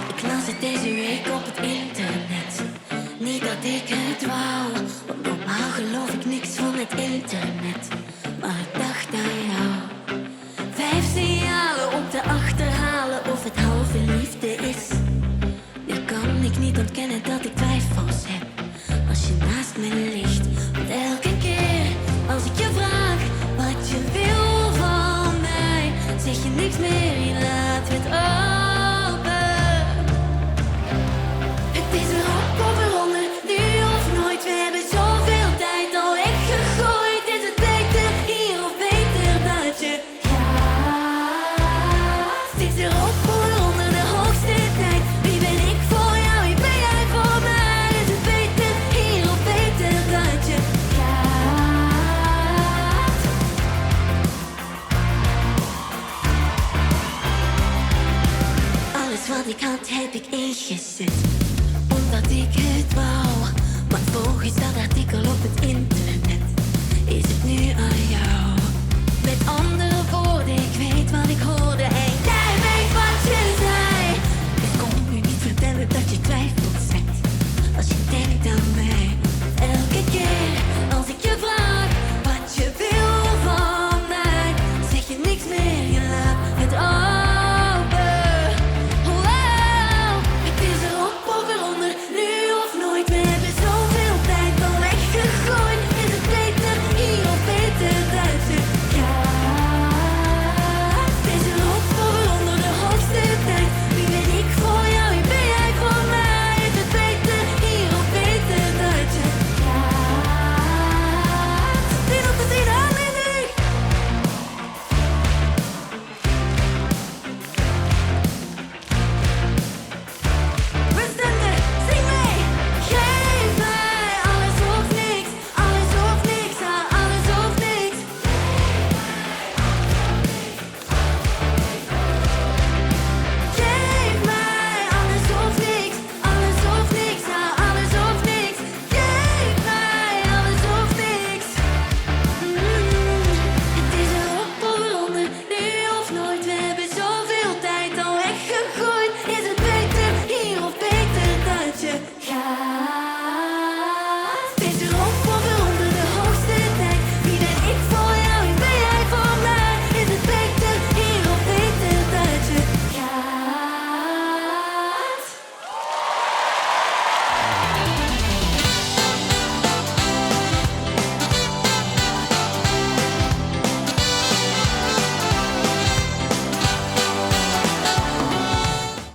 Ik las het deze week op het internet. Niet dat ik het wou, want normaal geloof ik niks van het internet. Maar ik dacht aan jou. 5 signalen om te achterhalen of het halve liefde is. Nu kan ik niet ontkennen dat ik twijfels heb als je naast me ligt. Want elke keer als ik je vraag wat je wil van mij, zeg je niks meer, je laat het open. Het is erop of eronder, nu of nooit. We hebben zoveel tijd al weggegooid. Is het beter hier of beter dat je gaat? Het is erop of eronder, de hoogste tijd. Wie ben ik voor jou, wie ben jij voor mij? Is het beter hier of beter dat je gaat? Alles wat ik had heb ik ingezet, omdat ik het wou. Maar volgens dat artikel op het internet is het nu aan jou. Met andere woorden, ik weet wat ik hoor.